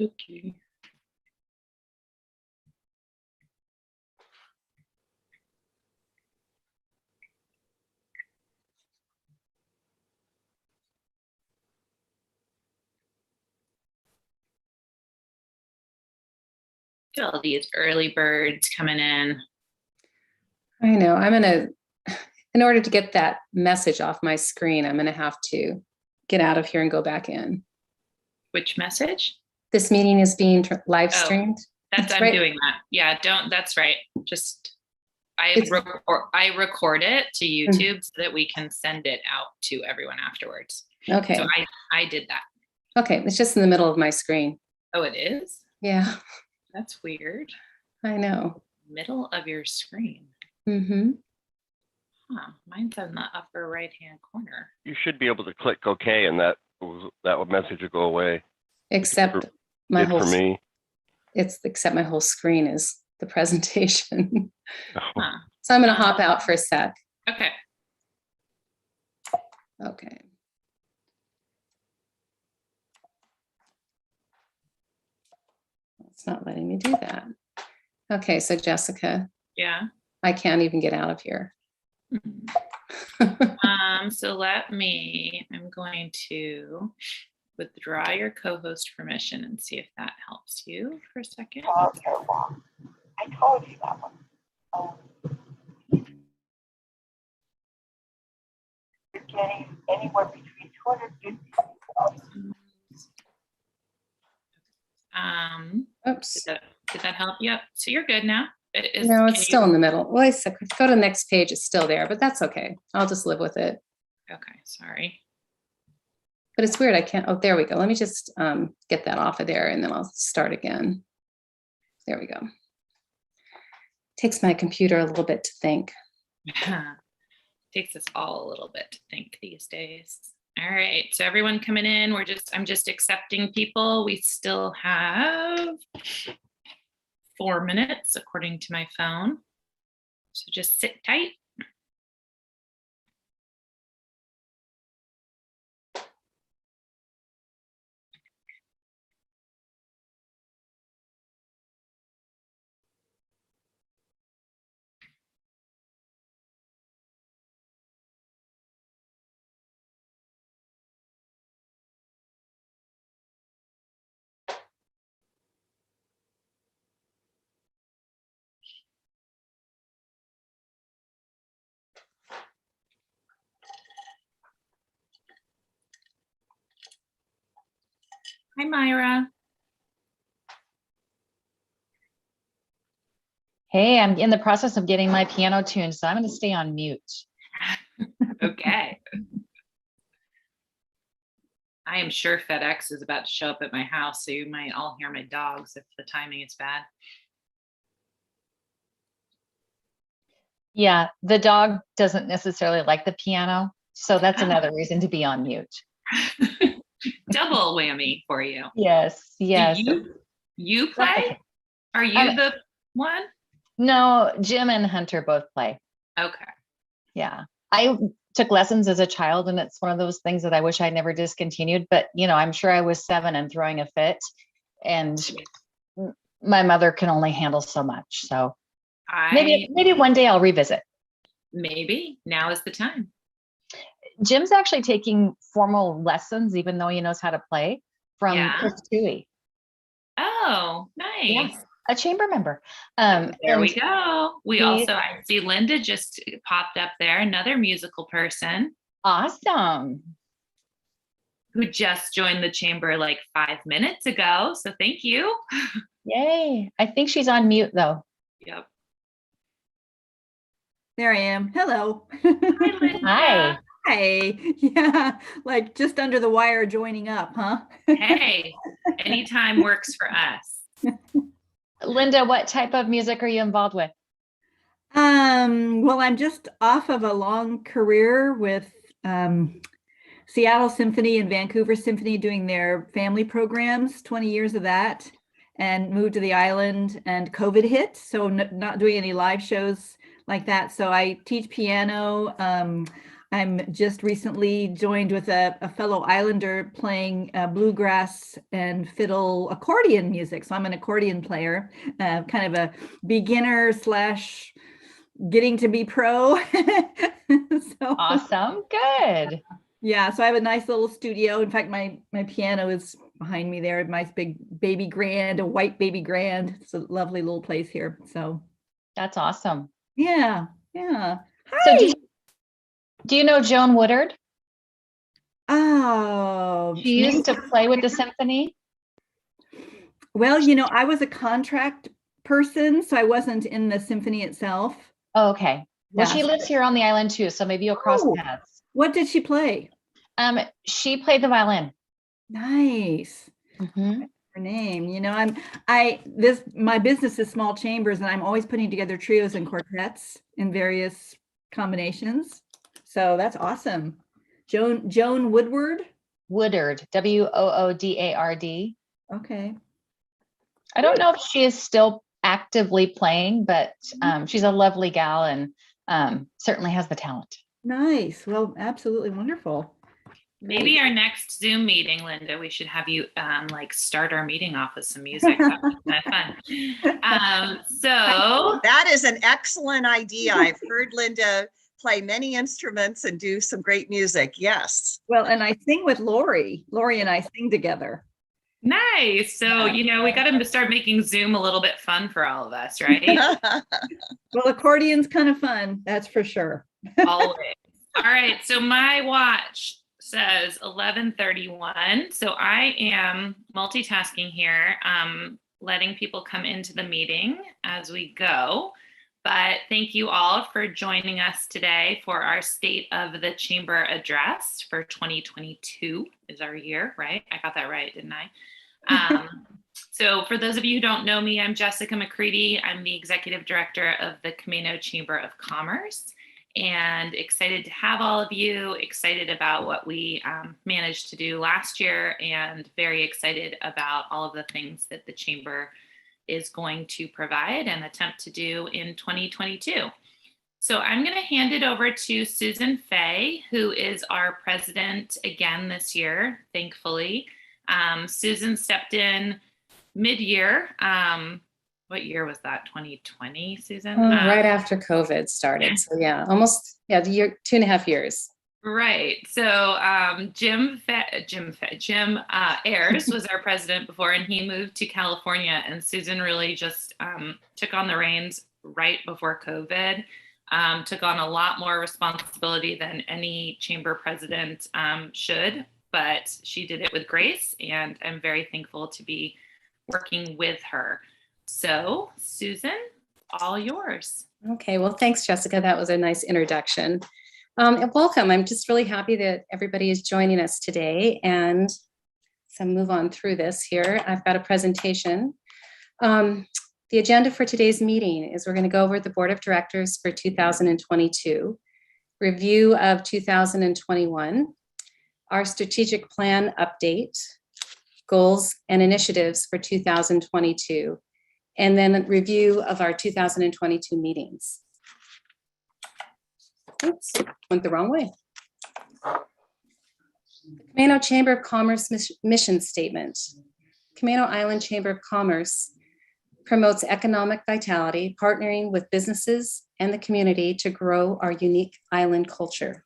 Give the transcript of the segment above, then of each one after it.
Okay. All these early birds coming in. I know. In order to get that message off my screen, I'm gonna have to get out of here and go back in. Which message? This meeting is being live streamed. I'm right. doing that. Yeah, that's right. Just I record it to YouTube so that we can send it out to everyone afterwards. Okay. So I did that. Okay, it's just in the middle of my screen. Oh, it is? Yeah. That's weird. I know. Middle of your screen. Mm-hmm. Huh. Mine's in the upper right-hand corner. You should be able to click OK, and that message will go away. Except my whole for me. Except my whole screen is the presentation. Huh. So I'm going to hop out for a sec. Okay. Okay. It's not letting me do that. Okay, so Jessica. Yeah. I can't even get out of here. So I'm going to withdraw your co-host permission and see if that helps you for a second. I told you that one. You're getting anywhere between 250. Oops. Did that help? Yep. So you're good now. No, it's still in the middle. Well, I said, go to the next page. It's still there, but that's okay. I'll just live with it. Okay, sorry. But it's weird. I can't. Oh, there we go. Let me just get that off of there and then I'll start again. There we go. Takes my computer a little bit to think. Takes us all a little bit to think these days. All right, so everyone coming in, I'm just accepting people. We still have 4 minutes according to my phone. So just sit tight. Hi, Myra. Hey, I'm in the process of getting my piano tuned, so I'm going to stay on mute. Okay. I am sure FedEx is about to show up at my house, so you might all hear my dogs if the timing is bad. Yeah, the dog doesn't necessarily like the piano, so that's another reason to be on mute. Double whammy for you. Yes, yes. Do you play? Are you the one? No, Jim and Hunter both play. Okay. Yeah, I took lessons as a child, and it's one of those things that I wish I'd never discontinued. But I'm sure I was 7 and throwing a fit, and my mother can only handle so much. So maybe one day I'll revisit. Maybe now is the time. Jim's actually taking formal lessons, even though he knows how to play, from Chris Toohey. Oh, nice. Yeah, a chamber member. There we go. I see Linda just popped up there, another musical person. Awesome. Who just joined the chamber like 5 minutes ago. So thank you. Yay. I think she's on mute though. Yep. There I am. Hello. Hi, Linda. Hi. Hi. Yeah, like just under the wire joining up, huh? Hey, anytime works for us. Linda, what type of music are you involved with? Well, I'm just off of a long career with Seattle Symphony and Vancouver Symphony doing their family programs, 20 years of that, and moved to the island and COVID hit. So not doing any live shows like that. So I teach piano. I'm just recently joined with a fellow Islander playing bluegrass and fiddle accordion music. So I'm an accordion player, kind of a beginner slash getting to be pro. So Awesome. Good. yeah, so I have a nice little studio. In fact, my piano is behind me there. My big baby grand, a white baby grand. It's a lovely little place here. So That's awesome. yeah, yeah. So Hi. do you know Joan Woodard? Oh, She used to play with the symphony. well, I was a contract person, so I wasn't in the symphony itself. Oh, okay. Well, she Yeah. lives here on the island too, so maybe you'll cross Oh. paths. What did she play? She played the violin. Nice. Mhm. Her name. My business is Small Chambers, and I'm always putting together trios and quartets in various combinations. So that's awesome. Joan Woodward. Woodard, Woodard. Okay. I don't know if she is still actively playing, but she's a lovely gal and certainly has the talent. Nice. Well, absolutely wonderful. Maybe our next Zoom meeting, Linda, we should have you like start our meeting off with some music. That would be fun. So That is an excellent idea. I've heard Linda play many instruments and do some great music. Yes. Well, and I sing with Lori. Lori and I sing together. nice. So, we got to start making Zoom a little bit fun for all of us, right? Well, accordion's kind of fun, that's for sure. Always. All right. So my watch says 11:31. So I am multitasking here, letting people come into the meeting as we go. But thank you all for joining us today for our State of the Chamber address for 2022 is our year, right? I got that right, didn't I? So for those of you who don't know me, I'm Jessica McCready. I'm the Executive Director of the Camino Chamber of Commerce, and excited to have all of you, excited about what we managed to do last year, and very excited about all of the things that the Chamber is going to provide and attempt to do in 2022. So I'm going to hand it over to Susan Fay, who is our president again this year, thankfully. Susan stepped in mid-year. What year was that? 2020, Susan? Right after COVID started. So yeah, almost, the year, 2.5 years. Right. So Jim Ayers was our president before, and he moved to California. And Susan really just took on the reins right before COVID. Took on a lot more responsibility than any chamber president should, but she did it with grace, and I'm very thankful to be working with her. So, Susan, all yours. Okay, well, thanks, Jessica. That was a nice introduction. And welcome. I'm just really happy that everybody is joining us today. And so move on through this here. I've got a presentation. The agenda for today's meeting is we're going to go over the Board of Directors for 2022, review of 2021, our strategic plan update, goals and initiatives for 2022, and then a review of our 2022 meetings. Oops, went the wrong way. Camino Chamber of Commerce mission statement. Camino Island Chamber of Commerce promotes economic vitality, partnering with businesses and the community to grow our unique island culture.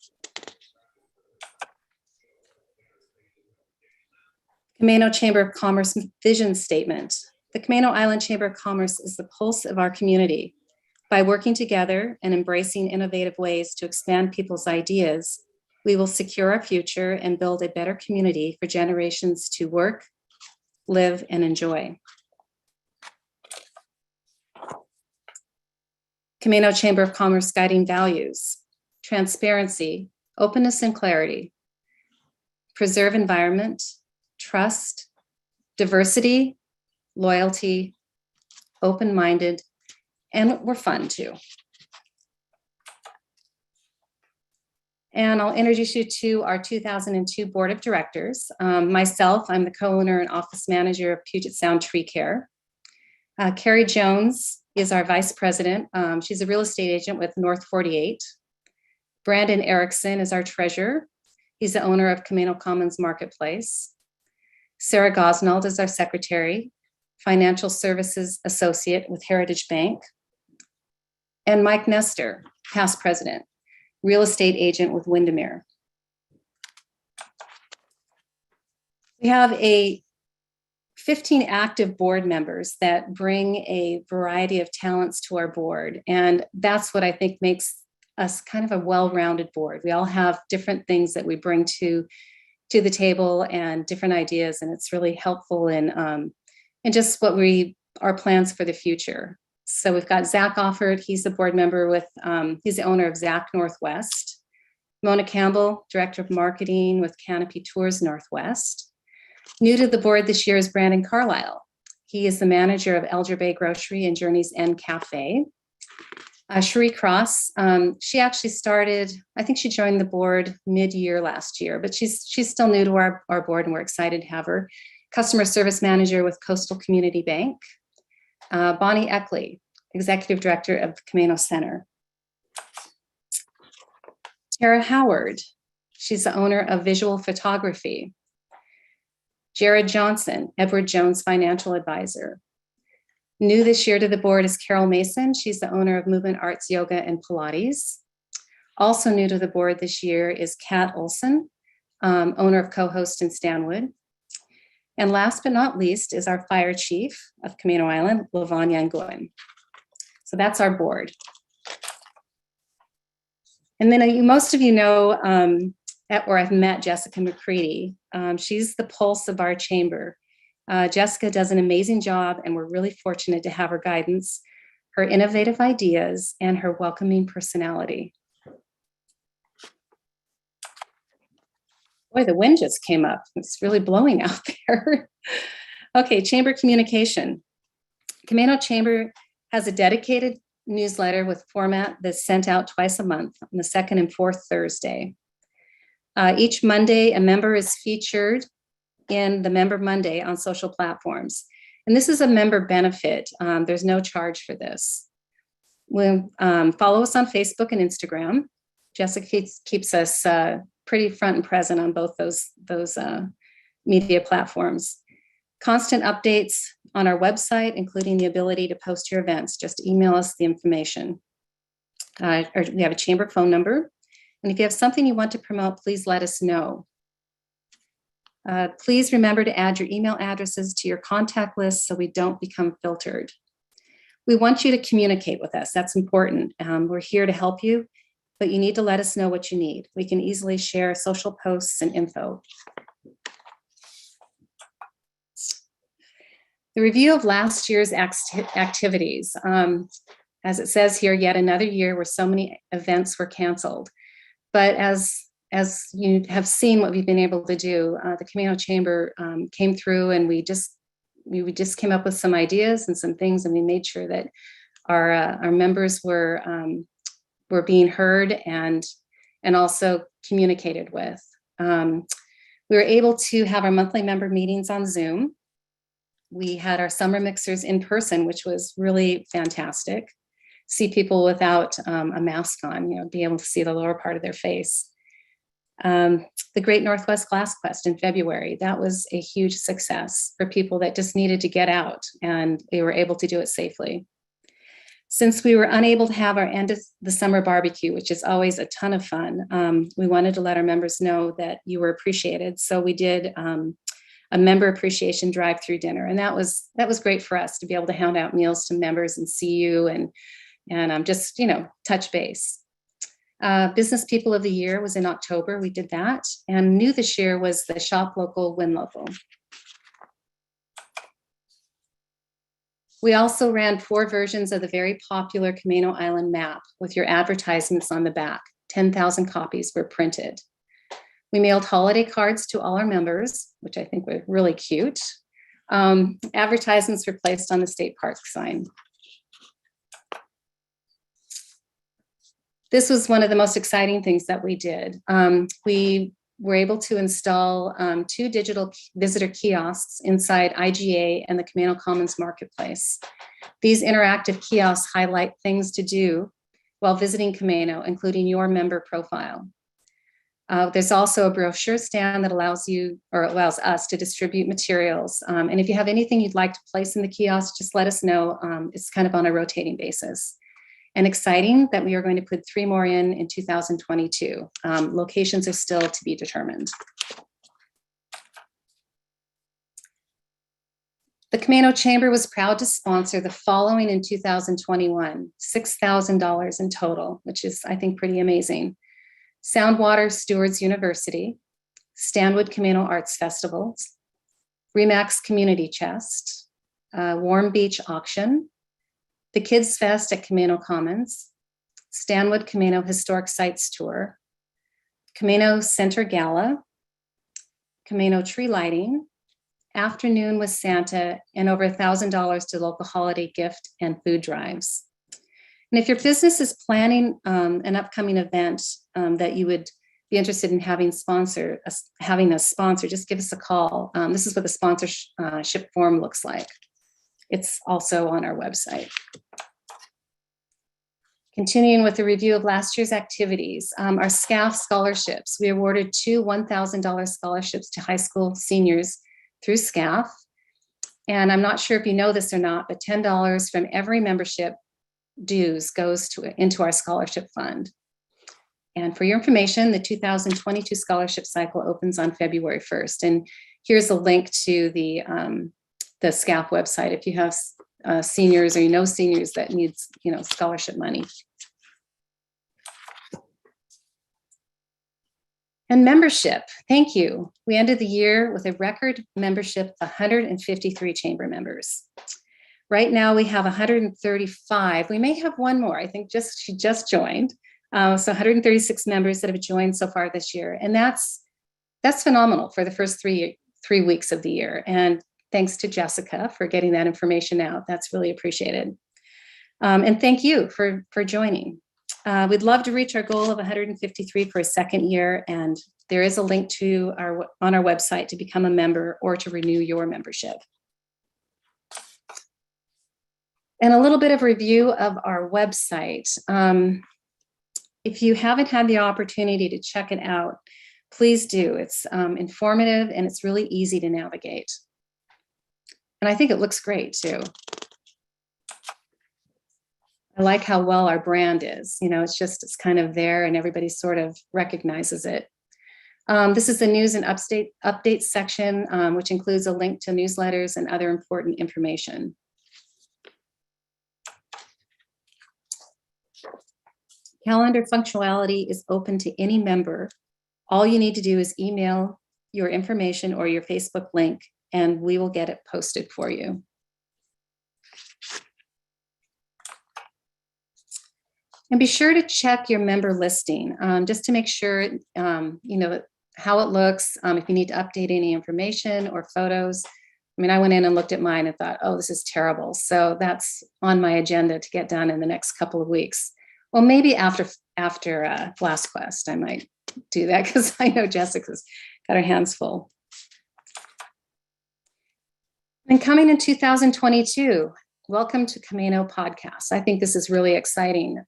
Camino Chamber of Commerce vision statement. The Camino Island Chamber of Commerce is the pulse of our community. By working together and embracing innovative ways to expand people's ideas, we will secure our future and build a better community for generations to work, live, and enjoy. Camino Chamber of Commerce guiding values: transparency, openness, and clarity. Preserve environment, trust, diversity, loyalty, open-minded, and we're fun too. And I'll introduce you to our 2002 Board of Directors. Myself, I'm the co-owner and office manager of Puget Sound Tree Care. Carrie Jones is our vice president. She's a real estate agent with North 48. Brandon Erickson is our treasurer. He's the owner of Camino Commons Marketplace. Sarah Gosnold is our secretary, financial services associate with Heritage Bank. And Mike Nestor, past president, real estate agent with Windermere. We have 15 active board members that bring a variety of talents to our board. And that's what I think makes us kind of a well-rounded board. We all have different things that we bring to the table and different ideas. And it's really helpful in just our plans for the future. So we've got Zach Offord. He's the board member with, he's the owner of Zach Northwest. Mona Campbell, director of marketing with Canopy Tours Northwest. New to the board this year is Brandon Carlisle. He is the manager of Elger Bay Grocery and Journey's End Cafe. Cherie Cross, she actually started, I think she joined the board mid-year last year, but she's still new to our board and we're excited to have her. Customer service manager with Coastal Community Bank. Bonnie Eckley, executive director of the Camino Center. Tara Howard, she's the owner of Visual Photography. Jared Johnson, Edward Jones financial advisor. New this year to the board is Carol Mason. She's the owner of Movement Arts Yoga and Pilates. Also new to the board this year is Kat Olson, owner of Co-Host in Stanwood. And last but not least is our fire chief of Camino Island, Lavon Yanguin. So that's our board. And then most of you know, or I've met Jessica McCready. She's the pulse of our chamber. Jessica does an amazing job and we're really fortunate to have her guidance, her innovative ideas, and her welcoming personality. Boy, the wind just came up. It's really blowing out there. Okay, chamber communication. Camino Chamber has a dedicated newsletter with format that's sent out twice a month on the second and fourth Thursday. Each Monday, a member is featured in the Member Monday on social platforms. And this is a member benefit. There's no charge for this. Follow us on Facebook and Instagram. Jessica keeps us pretty front and present on both those media platforms. Constant updates on our website, including the ability to post your events. Just email us the information. Or we have a chamber phone number. And if you have something you want to promote, please let us know. Please remember to add your email addresses to your contact list so we don't become filtered. We want you to communicate with us. That's important. We're here to help you, but you need to let us know what you need. We can easily share social posts and info. The review of last year's activities. As it says here, yet another year where so many events were canceled. But as you have seen what we've been able to do, the Camino Chamber came through and we just came up with some ideas and some things, and we made sure that our members were being heard and also communicated with. We were able to have our monthly member meetings on Zoom. We had our summer mixers in person, which was really fantastic. See people without a mask on, be able to see the lower part of their face. The Great Northwest Glass Quest in February, that was a huge success for people that just needed to get out, and they were able to do it safely. Since we were unable to have our end of the summer barbecue, which is always a ton of fun, we wanted to let our members know that you were appreciated. So we did a member appreciation drive-through dinner, and that was great for us to be able to hand out meals to members and see you and just touch base. Business People of the Year was in October. We did that. And new this year was the Shop Local, Win Local. We also ran 4 versions of the very popular Camino Island map with your advertisements on the back. 10,000 copies were printed. We mailed holiday cards to all our members, which I think were really cute. Advertisements were placed on the state park sign. This was one of the most exciting things that we did. We were able to install 2 digital visitor kiosks inside IGA and the Camino Commons Marketplace. These interactive kiosks highlight things to do while visiting Camino, including your member profile. There's also a brochure stand that allows us to distribute materials. And if you have anything you'd like to place in the kiosk, just let us know. It's kind of on a rotating basis. And exciting that we are going to put 3 more in 2022. Locations are still to be determined. The Camino Chamber was proud to sponsor the following in 2021, $6,000 in total, which is, I think, pretty amazing. Soundwater Stewards University, Stanwood Camino Arts Festivals, Remax Community Chest, Warm Beach Auction, the Kids Fest at Camino Commons, Stanwood Camino Historic Sites Tour, Camino Center Gala, Camino Tree Lighting, Afternoon with Santa, and over $1,000 to local holiday gift and food drives. And if your business is planning an upcoming event that you would be interested in having us sponsor, just give us a call. This is what the sponsorship form looks like. It's also on our website. Continuing with the review of last year's activities, our SCAF scholarships. We awarded 2 $1,000 scholarships to high school seniors through SCAF. And I'm not sure if you know this or not, but $10 from every membership dues goes into our scholarship fund. And for your information, the 2022 scholarship cycle opens on February 1st. And here's a link to the SCAF website if you have seniors or you know seniors that needs scholarship money. And membership, thank you. We ended the year with a record membership of 153 chamber members. Right now we have 135. We may have one more. I think she just joined. So 136 members that have joined so far this year. And that's phenomenal for the first three weeks of the year. And thanks to Jessica for getting that information out. That's really appreciated. And thank you for joining. We'd love to reach our goal of 153 for a second year. And there is a link on our website to become a member or to renew your membership. And a little bit of review of our website. If you haven't had the opportunity to check it out, please do. It's informative and it's really easy to navigate. And I think it looks great too. I like how well our brand is. It's kind of there and everybody sort of recognizes it. This is the news and updates section, which includes a link to newsletters and other important information. Calendar functionality is open to any member. All you need to do is email your information or your Facebook link, and we will get it posted for you. And be sure to check your member listing just to make sure, how it looks, if you need to update any information or photos. I went in and looked at mine and thought, oh, this is terrible. So that's on my agenda to get done in the next couple of weeks. Well, maybe after Blast Quest, I might do that because I know Jessica's got her hands full. And coming in 2022, welcome to Camino Podcast. I think this is really exciting.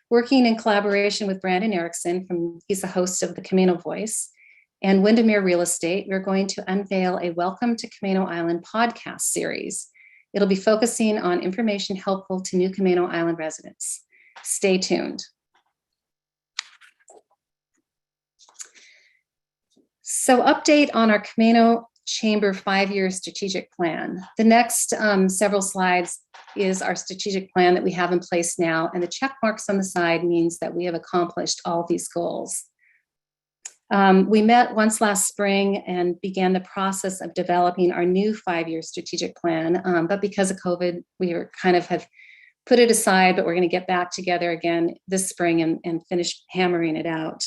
Working in collaboration with Brandon Erickson, he's the host of the Camino Voice, and Windermere Real Estate, we're going to unveil a Welcome to Camino Island podcast series. It'll be focusing on information helpful to new Camino Island residents. Stay tuned. So update on our Camino Chamber 5-year strategic plan. The next several slides is our strategic plan that we have in place now, and the check marks on the side means that we have accomplished all these goals. We met once last spring and began the process of developing our new 5-year strategic plan, but because of COVID, we were have put it aside, but we're going to get back together again this spring and finish hammering it out.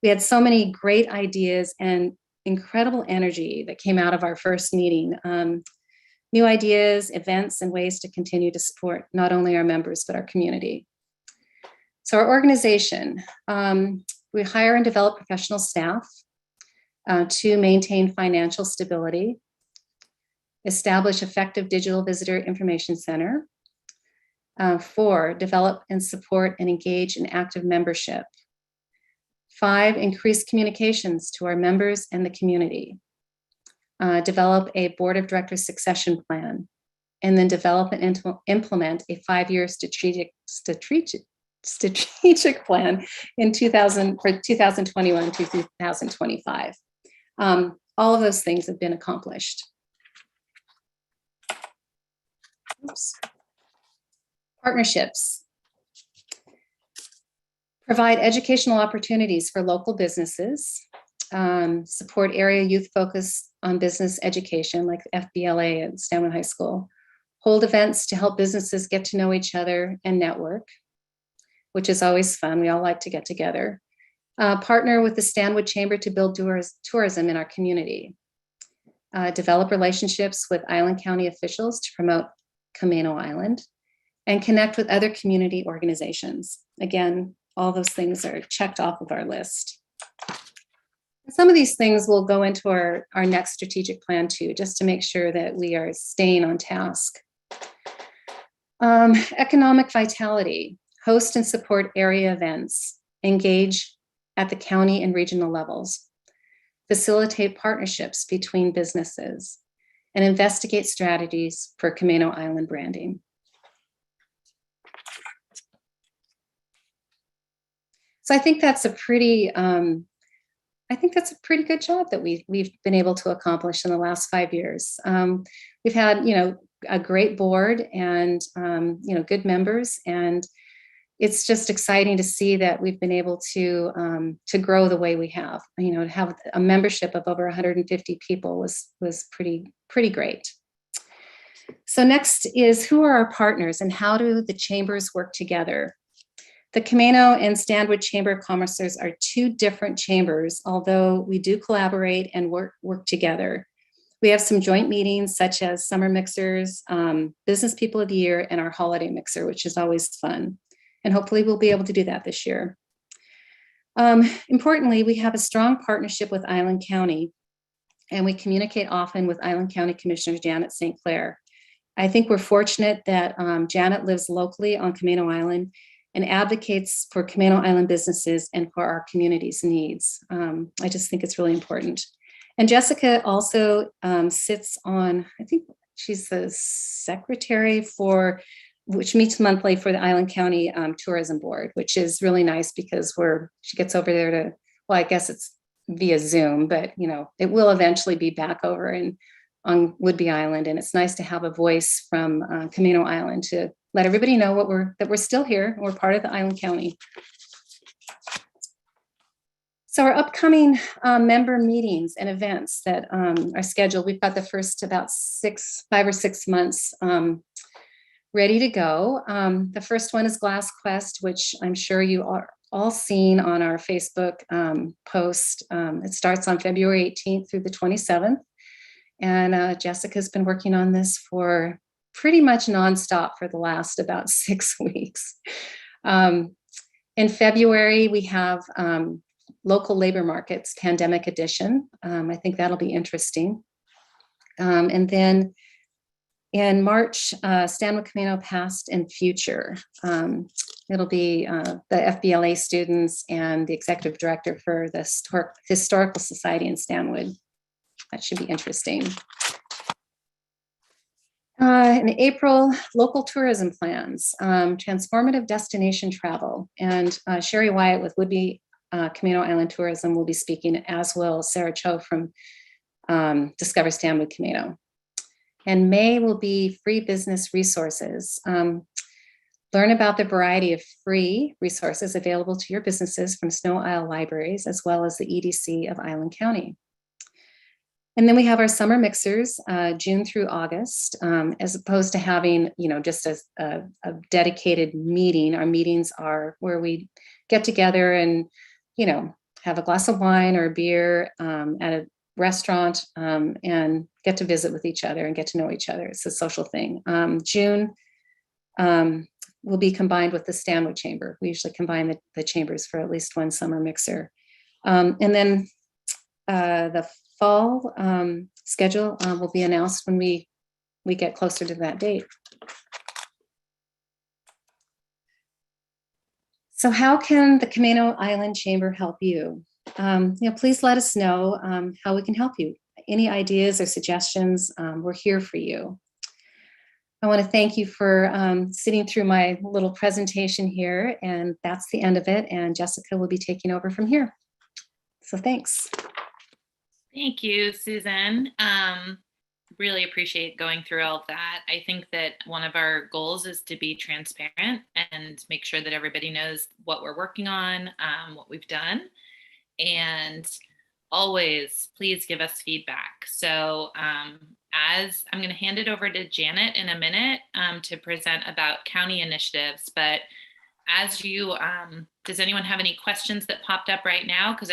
We had so many great ideas and incredible energy that came out of our first meeting. New ideas, events, and ways to continue to support not only our members, but our community. So our organization, we hire and develop professional staff to maintain financial stability, establish effective digital visitor information center, 4, develop and support and engage in active membership. 5, increase communications to our members and the community. Develop a board of directors succession plan, and then develop and implement a 5-year strategic plan in 2021 to 2025. All of those things have been accomplished. Oops. Partnerships. Provide educational opportunities for local businesses. Support area youth focus on business education like FBLA at Stanwood High School. Hold events to help businesses get to know each other and network, which is always fun. We all like to get together. Partner with the Stanwood Chamber to build tourism in our community. Develop relationships with Island County officials to promote Camano Island, and connect with other community organizations. Again, all those things are checked off of our list. Some of these things will go into our next strategic plan too, just to make sure that we are staying on task. Economic vitality, host and support area events, engage at the county and regional levels, facilitate partnerships between businesses, and investigate strategies for Camano Island branding. So I think that's a pretty, good job that we've been able to accomplish in the last 5 years. We've had, a great board and, good members, and it's just exciting to see that we've been able to grow the way we have. To have a membership of over 150 people was pretty great. So next is, who are our partners and how do the chambers work together? The Camano and Stanwood Chamber of Commerce are 2 different chambers, although we do collaborate and work together. We have some joint meetings such as summer mixers, business people of the year, and our holiday mixer, which is always fun. And hopefully we'll be able to do that this year. Importantly, we have a strong partnership with Island County, and we communicate often with Island County Commissioner Janet St. Clair. I think we're fortunate that Janet lives locally on Camano Island and advocates for Camano Island businesses and for our community's needs. I just think it's really important. And Jessica also sits on, I think she's the secretary which meets monthly for the Island County Tourism Board, which is really nice because she gets over there to, well, I guess it's via Zoom, but it will eventually be back over on Whidbey Island. And it's nice to have a voice from Camano Island to let everybody know that we're still here. We're part of the Island County. So our upcoming member meetings and events that are scheduled, we've got the first about 5 or 6 months ready to go. The first one is Glass Quest, which I'm sure you are all seen on our Facebook post. It starts on February 18th through the 27th. And Jessica's been working on this for pretty much nonstop for the last about 6 weeks. In February, we have Local Labor Markets Pandemic Edition. I think that'll be interesting. And then in March, Stanwood Camano Past and Future. It'll be the FBLA students and the executive director for the Historical Society in Stanwood. That should be interesting. In April, local tourism plans, transformative destination travel, and Sherry Wyatt with Whidbey Camano Island Tourism will be speaking, as will Sarah Cho from Discover Stanwood Camano. And May will be free business resources. Learn about the variety of free resources available to your businesses from Snow Isle Libraries, as well as the EDC of Island County. And then we have our summer mixers, June through August, as opposed to having, just a dedicated meeting. Our meetings are where we get together and, have a glass of wine or a beer at a restaurant and get to visit with each other and get to know each other. It's a social thing. June will be combined with the Stanwood Chamber. We usually combine the chambers for at least one summer mixer. And then the fall schedule will be announced when we get closer to that date. So how can the Camino Island Chamber help you? Please let us know how we can help you. Any ideas or suggestions, we're here for you. I want to thank you for sitting through my little presentation here, and that's the end of it. And Jessica will be taking over from here. So thanks. Thank you, Susan. Really appreciate going through all of that. I think that one of our goals is to be transparent and make sure that everybody knows what we're working on, what we've done, and always please give us feedback. So as I'm going to hand it over to Janet in a minute to present about county initiatives, but as you, does anyone have any questions that popped up right now? Because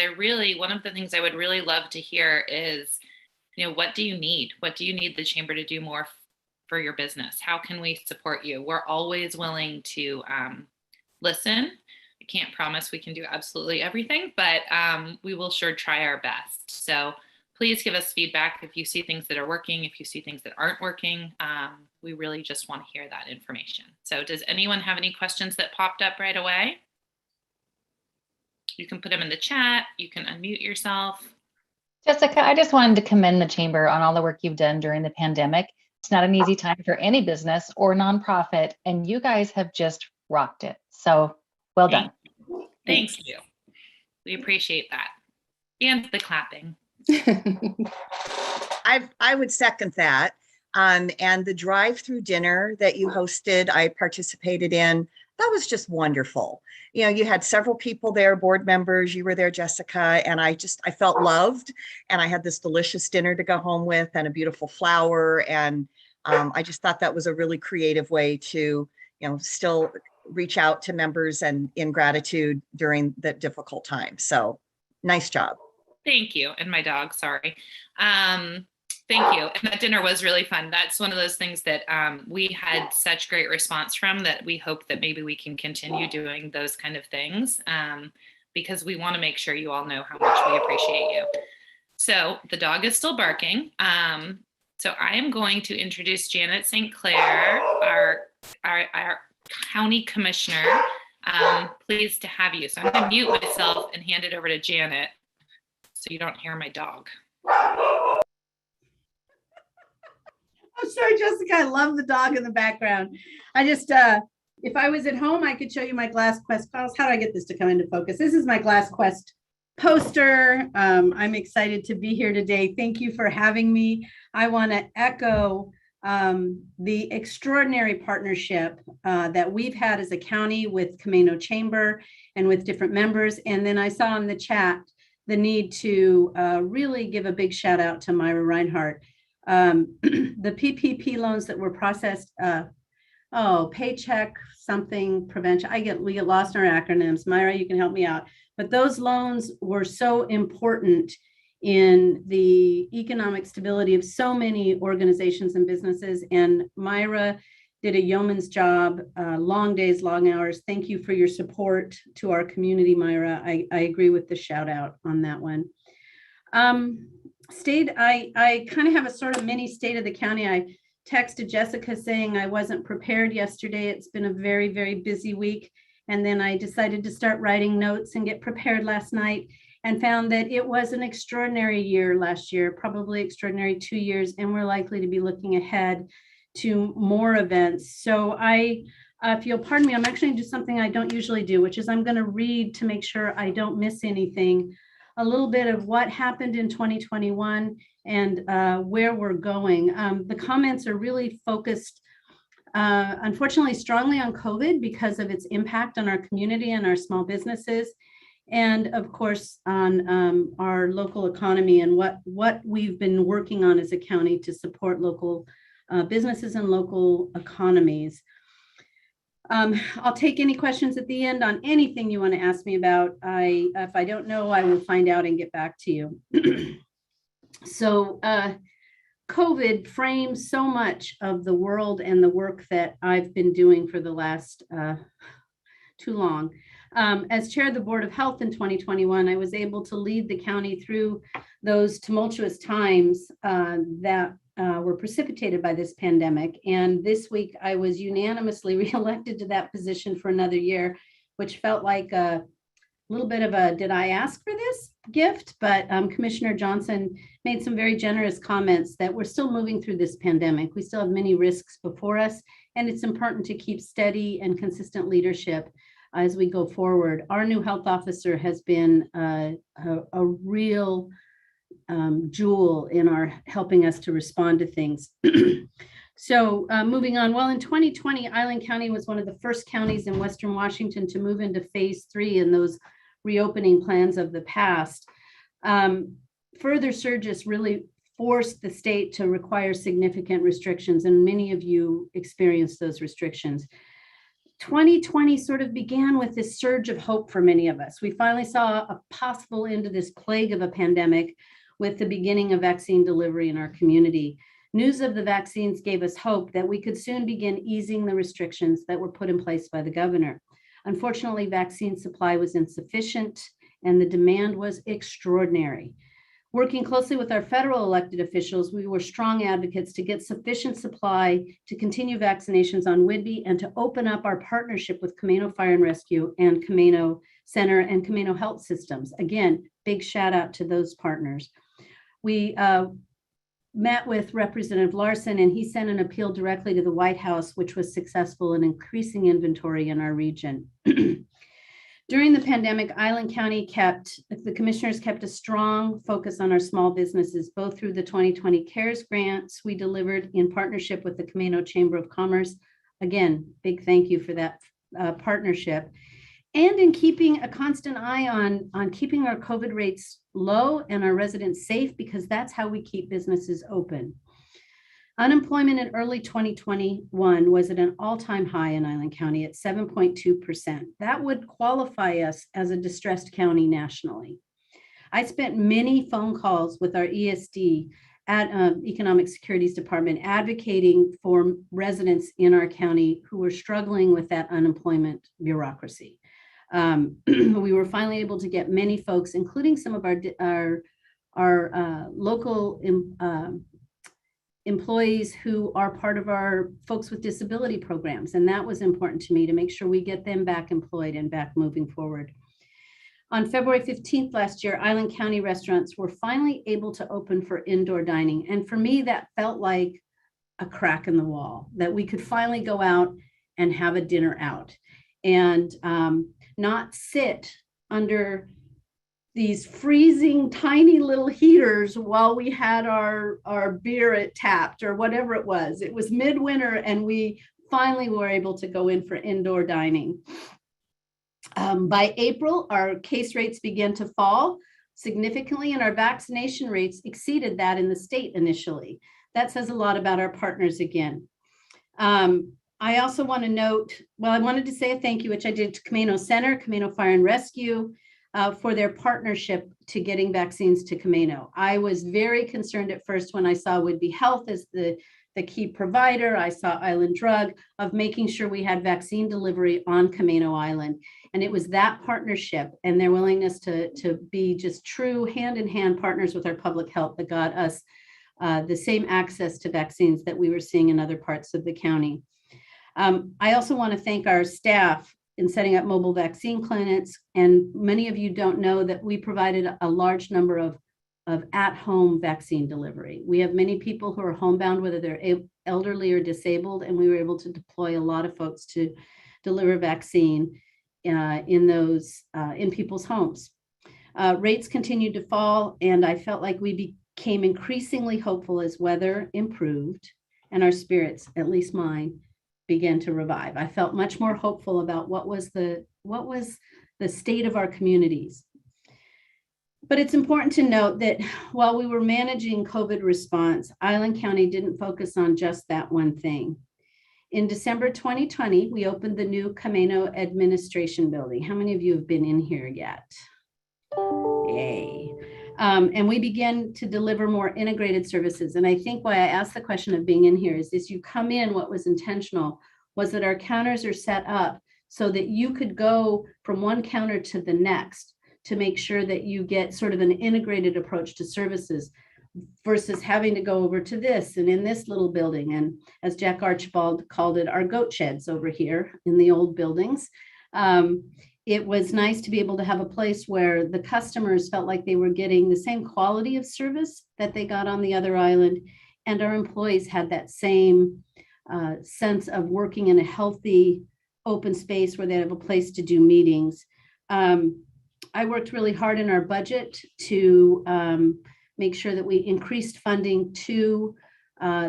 one of the things I would really love to hear is, what do you need? What do you need the chamber to do more for your business? How can we support you? We're always willing to listen. I can't promise we can do absolutely everything, but we will sure try our best. So please give us feedback if you see things that are working, if you see things that aren't working. We really just want to hear that information. So does anyone have any questions that popped up right away? You can put them in the chat. You can unmute yourself. Jessica, I just wanted to commend the chamber on all the work you've done during the pandemic. It's not an easy time for any business or nonprofit, and you guys have just rocked it. So well done. Thank you. We appreciate that. And the clapping. I would second that. And the drive-through dinner that you hosted, I participated in. That was just wonderful. You had several people there, board members, you were there, Jessica, and I felt loved. And I had this delicious dinner to go home with and a beautiful flower. And I just thought that was a really creative way to, still reach out to members and in gratitude during the difficult time. So nice job. Thank you. And my dog, sorry. Thank you. And that dinner was really fun. That's one of those things that we had such great response from that we hope that maybe we can continue doing those kind of things because we want to make sure you all know how much we appreciate you. So the dog is still barking. So I am going to introduce Janet St. Clair, our county commissioner. Pleased to have you. So I'm going to mute myself and hand it over to Janet so you don't hear my dog. I'm sorry, Jessica. I love the dog in the background. I just, if I was at home, I could show you my Glass Quest files. How do I get this to come into focus? This is my Glass Quest poster. I'm excited to be here today. Thank you for having me. I want to echo the extraordinary partnership that we've had as a county with Camino Chamber and with different members. And then I saw in the chat the need to really give a big shout out to Myra Reinhardt. The PPP loans that were processed, paycheck something prevention. We get lost in our acronyms. Myra, you can help me out. But those loans were so important in the economic stability of so many organizations and businesses. And Myra did a yeoman's job, long days, long hours. Thank you for your support to our community, Myra. I agree with the shout out on that one. I kind of have a sort of mini state of the county. I texted Jessica saying I wasn't prepared yesterday. It's been a very, very busy week. And then I decided to start writing notes and get prepared last night and found that it was an extraordinary year last year, probably extraordinary 2 years. And we're likely to be looking ahead to more events. So if you'll pardon me, I'm actually going to do something I don't usually do, which is I'm going to read to make sure I don't miss anything. A little bit of what happened in 2021 and where we're going. The comments are really focused, unfortunately, strongly on COVID because of its impact on our community and our small businesses. And of course, on our local economy and what we've been working on as a county to support local businesses and local economies. I'll take any questions at the end on anything you want to ask me about. If I don't know, I will find out and get back to you. So COVID frames so much of the world and the work that I've been doing for the last too long. As chair of the Board of Health in 2021, I was able to lead the county through those tumultuous times that were precipitated by this pandemic. And this week I was unanimously reelected to that position for another year, which felt like a little bit of a, did I ask for this gift? But Commissioner Johnson made some very generous comments that we're still moving through this pandemic. We still have many risks before us, and it's important to keep steady and consistent leadership as we go forward. Our new health officer has been a real jewel in our helping us to respond to things. So moving on, well, in 2020, Island County was one of the first counties in Western Washington to move into phase 3 in those reopening plans of the past. Further surges really forced the state to require significant restrictions, and many of you experienced those restrictions. 2020 sort of began with this surge of hope for many of us. We finally saw a possible end to this plague of a pandemic with the beginning of vaccine delivery in our community. News of the vaccines gave us hope that we could soon begin easing the restrictions that were put in place by the governor. Unfortunately, vaccine supply was insufficient and the demand was extraordinary. Working closely with our federal elected officials, we were strong advocates to get sufficient supply to continue vaccinations on Whidbey and to open up our partnership with Camano Fire and Rescue and Camano Center and Camano Health Systems. Again, big shout out to those partners. We met with Representative Larson, and he sent an appeal directly to the White House, which was successful in increasing inventory in our region. During the pandemic, Island County the commissioners kept a strong focus on our small businesses, both through the 2020 CARES grants we delivered in partnership with the Camano Chamber of Commerce. Again, big thank you for that partnership. And in keeping a constant eye on keeping our COVID rates low and our residents safe, because that's how we keep businesses open. Unemployment in early 2021 was at an all-time high in Island County at 7.2%. That would qualify us as a distressed county nationally. I spent many phone calls with our ESD at Economic Securities Department advocating for residents in our county who were struggling with that unemployment bureaucracy. We were finally able to get many folks, including some of our local employees who are part of our folks with disability programs. And that was important to me to make sure we get them back employed and back moving forward. On February 15th last year, Island County restaurants were finally able to open for indoor dining. And for me, that felt like a crack in the wall, that we could finally go out and have a dinner out and not sit under these freezing tiny little heaters while we had our beer at Tapped or whatever it was. It was midwinter and we finally were able to go in for indoor dining. By April, our case rates began to fall significantly and our vaccination rates exceeded that in the state initially. That says a lot about our partners again. I also want to note, well, I wanted to say a thank you, which I did to Camano Center, Camano Fire and Rescue, for their partnership to getting vaccines to Camano. I was very concerned at first when I saw Whidbey Health as the key provider. I saw Island Drug of making sure we had vaccine delivery on Camano Island. And it was that partnership and their willingness to be just true hand-in-hand partners with our public health that got us the same access to vaccines that we were seeing in other parts of the county. I also want to thank our staff in setting up mobile vaccine clinics. And many of you don't know that we provided a large number of at-home vaccine delivery. We have many people who are homebound, whether they're elderly or disabled, and we were able to deploy a lot of folks to deliver vaccine in people's homes. Rates continued to fall, and I felt like we became increasingly hopeful as weather improved and our spirits, at least mine, began to revive. I felt much more hopeful about what was the state of our communities. But it's important to note that while we were managing COVID response, Island County didn't focus on just that one thing. In December 2020, we opened the new Camano Administration Building. How many of you have been in here yet? Yay. And we began to deliver more integrated services. And I think why I asked the question of being in here is this: you come in, what was intentional was that our counters are set up so that you could go from one counter to the next to make sure that you get sort of an integrated approach to services versus having to go over to this and in this little building. And as Jack Archibald called it, our goat sheds over here in the old buildings. it was nice to be able to have a place where the customers felt like they were getting the same quality of service that they got on the other island. And our employees had that same sense of working in a healthy, open space where they have a place to do meetings. I worked really hard in our budget to make sure that we increased funding to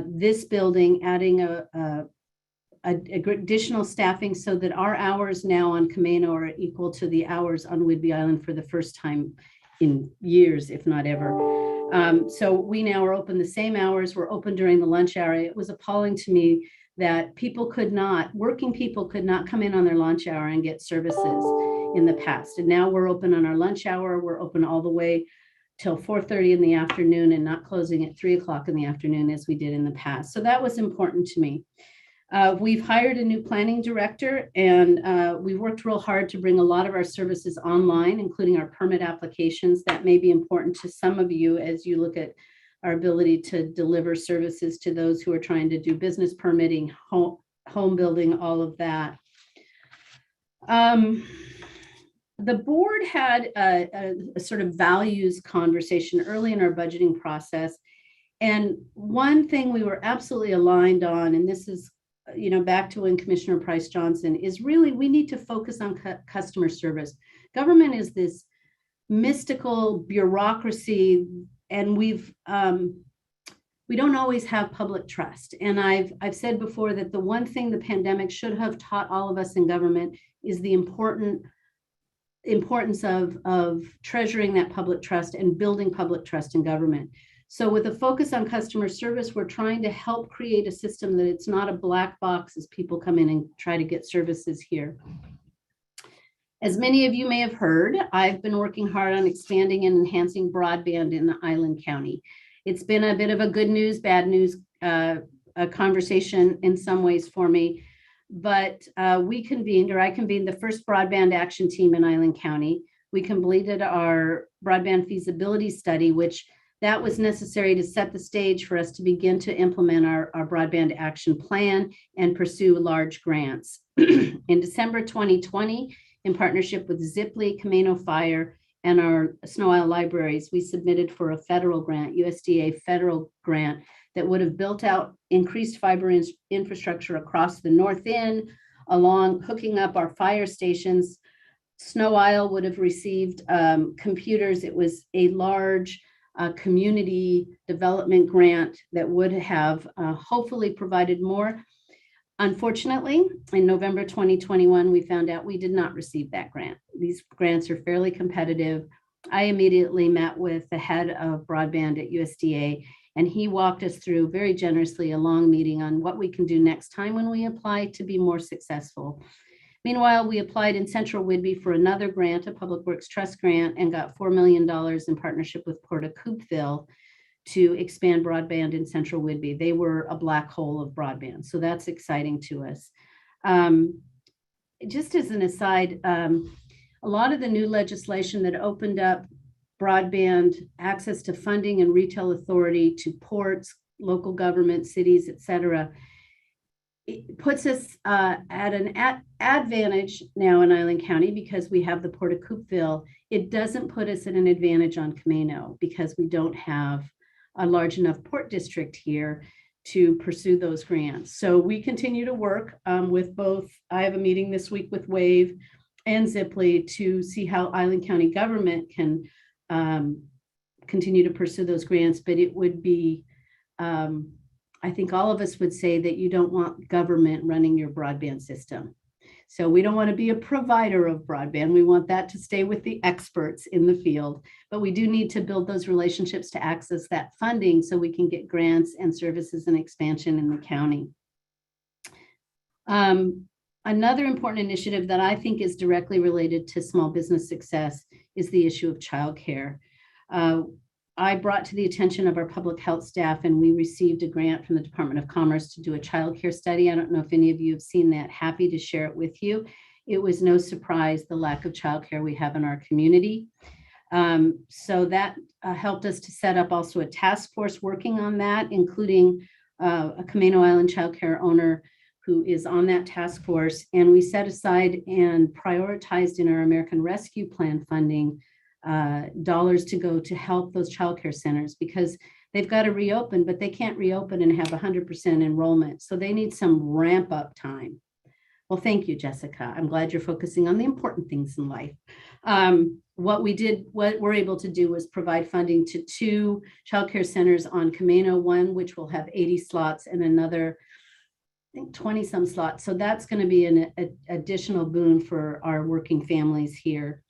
this building, adding a additional staffing so that our hours now on Camino are equal to the hours on Whidbey Island for the first time in years, if not ever. So we now are open the same hours. We're open during the lunch hour. It was appalling to me that working people could not come in on their lunch hour and get services in the past. And now we're open on our lunch hour. We're open all the way till 4:30 in the afternoon and not closing at 3 o'clock in the afternoon as we did in the past. So that was important to me. We've hired a new planning director, and we worked real hard to bring a lot of our services online, including our permit applications. That may be important to some of you as you look at our ability to deliver services to those who are trying to do business permitting, home building, all of that. The board had a sort of values conversation early in our budgeting process. And one thing we were absolutely aligned on, and this is back to when Commissioner Price Johnson, is really we need to focus on customer service. Government is this mystical bureaucracy, and we don't always have public trust. And I've said before that the one thing the pandemic should have taught all of us in government is the importance of treasuring that public trust and building public trust in government. So with a focus on customer service, we're trying to help create a system that it's not a black box as people come in and try to get services here. As many of you may have heard, I've been working hard on expanding and enhancing broadband in Island County. It's been a bit of a good news, bad news conversation in some ways for me, but I convened the first broadband action team in Island County. We completed our broadband feasibility study, which that was necessary to set the stage for us to begin to implement our broadband action plan and pursue large grants. In December 2020, in partnership with Ziply, Camino Fire, and our Snow Isle Libraries, we submitted for a federal grant, USDA federal grant, that would have built out increased fiber infrastructure across the North End, along hooking up our fire stations. Snow Isle would have received computers. It was a large community development grant that would have hopefully provided more. Unfortunately, in November 2021, we found out we did not receive that grant. These grants are fairly competitive. I immediately met with the head of broadband at USDA, and he walked us through very generously a long meeting on what we can do next time when we apply to be more successful. Meanwhile, we applied in Central Whidbey for another grant, a Public Works Trust grant, and got $4 million in partnership with Port of Coupeville to expand broadband in Central Whidbey. They were a black hole of broadband, so that's exciting to us. Just as an aside, a lot of the new legislation that opened up broadband access to funding and retail authority to ports, local government, cities, et cetera, it puts us at an advantage now in Island County because we have the Port of Coupeville. It doesn't put us at an advantage on Camino because we don't have a large enough port district here to pursue those grants. So we continue to work with both. I have a meeting this week with WAVE and Ziply to see how Island County government can continue to pursue those grants, but it would be, I think all of us would say that you don't want government running your broadband system. So we don't want to be a provider of broadband. We want that to stay with the experts in the field, but we do need to build those relationships to access that funding so we can get grants and services and expansion in the county. Another important initiative that I think is directly related to small business success is the issue of childcare. I brought to the attention of our public health staff, and we received a grant from the Department of Commerce to do a childcare study. I don't know if any of you have seen that. Happy to share it with you. It was no surprise the lack of childcare we have in our community. So that helped us to set up also a task force working on that, including a Camino Island childcare owner who is on that task force. And we set aside and prioritized in our American Rescue Plan funding dollars to go to help those childcare centers, because they've got to reopen, but they can't reopen and have 100% enrollment. So they need some ramp up time. Well, thank you, Jessica. I'm glad you're focusing on the important things in life. What we're able to do was provide funding to 2 childcare centers on Camino, one which will have 80 slots and another, I think 20 some slots. So that's going to be an additional boon for our working families here.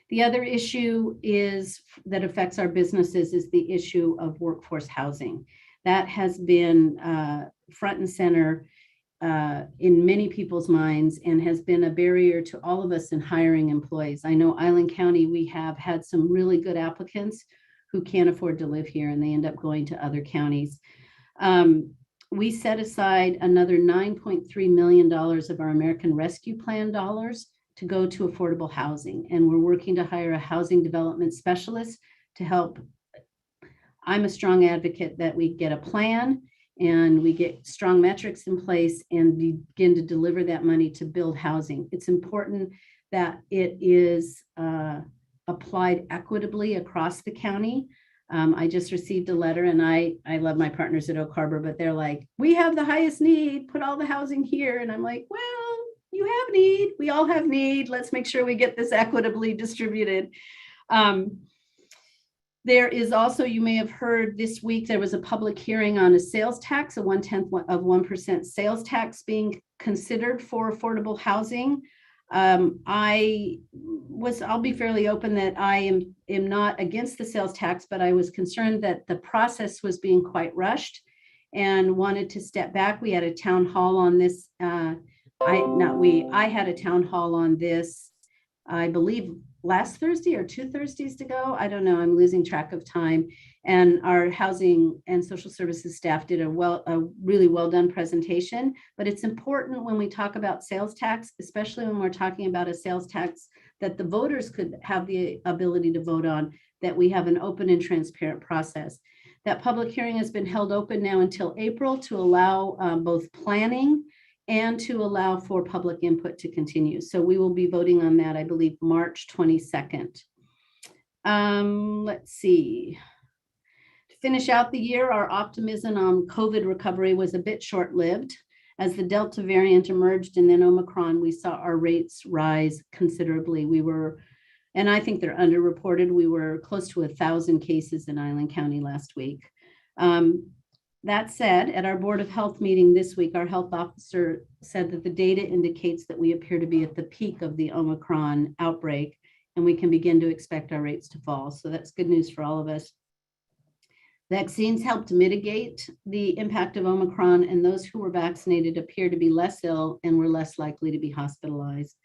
The other issue is that affects our businesses is the issue of workforce housing. That has been front and center in many people's minds and has been a barrier to all of us in hiring employees. I know Island County, we have had some really good applicants who can't afford to live here and they end up going to other counties. We set aside another $9.3 million of our American Rescue Plan dollars to go to affordable housing. And we're working to hire a housing development specialist to help. I'm a strong advocate that we get a plan and we get strong metrics in place and begin to deliver that money to build housing. It's important that it is applied equitably across the county. I just received a letter, and I love my partners at Oak Harbor, but they're like, we have the highest need, put all the housing here. And I'm like, well, you have need, we all have need. Let's make sure we get this equitably distributed. There is also, you may have heard this week, there was a public hearing on a sales tax, a 1/10 of 1% sales tax being considered for affordable housing. I'll be fairly open that I am not against the sales tax, but I was concerned that the process was being quite rushed and wanted to step back. We had a town hall on this. I had a town hall on this, I believe last Thursday or 2 Thursdays ago. I don't know, I'm losing track of time. And our housing and social services staff did a really well done presentation. But it's important when we talk about sales tax, especially when we're talking about a sales tax that the voters could have the ability to vote on, that we have an open and transparent process. That public hearing has been held open now until April to allow both planning and to allow for public input to continue. So we will be voting on that, I believe, March 22nd. Let's see. To finish out the year, our optimism on COVID recovery was a bit short-lived. As the Delta variant emerged and then Omicron, we saw our rates rise considerably. And I think they're underreported. We were close to 1,000 cases in Island County last week. That said, at our Board of Health meeting this week, our health officer said that the data indicates that we appear to be at the peak of the Omicron outbreak, and we can begin to expect our rates to fall. So that's good news for all of us. Vaccines helped mitigate the impact of Omicron, and those who were vaccinated appear to be less ill and were less likely to be hospitalized.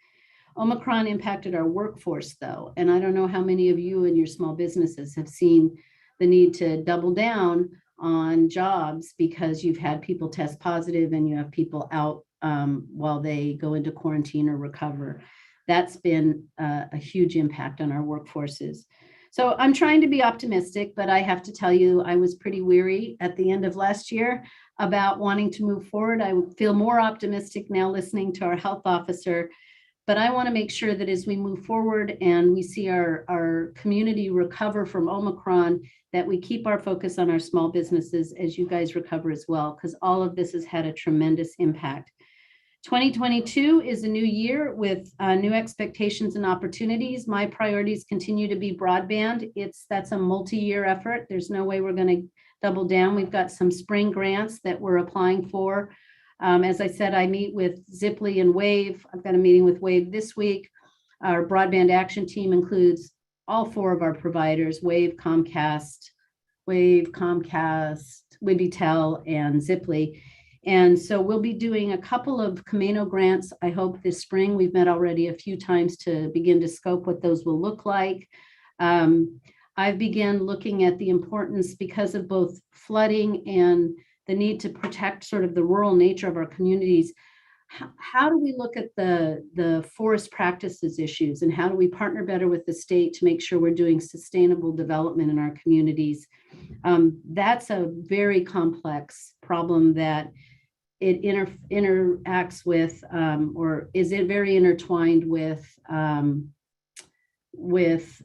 Omicron impacted our workforce, though, and I don't know how many of you in your small businesses have seen the need to double down on jobs because you've had people test positive and you have people out while they go into quarantine or recover. That's been a huge impact on our workforces. So I'm trying to be optimistic, but I have to tell you, I was pretty weary at the end of last year about wanting to move forward. I feel more optimistic now listening to our health officer, but I want to make sure that as we move forward and we see our community recover from Omicron, that we keep our focus on our small businesses as you guys recover as well, because all of this has had a tremendous impact. 2022 is a new year with new expectations and opportunities. My priorities continue to be broadband. That's a multi-year effort. There's no way we're going to double down. We've got some spring grants that we're applying for. As I said, I meet with Ziply and Wave. I've got a meeting with Wave this week. Our broadband action team includes all 4 of our providers, Wave, Comcast, Wibitel, and Ziply. And so we'll be doing a couple of Camino grants, I hope this spring. We've met already a few times to begin to scope what those will look like. I've begun looking at the importance, because of both flooding and the need to protect sort of the rural nature of our communities. How do we look at the forest practices issues, and how do we partner better with the state to make sure we're doing sustainable development in our communities? That's a very complex problem that it interacts with, or is it very intertwined with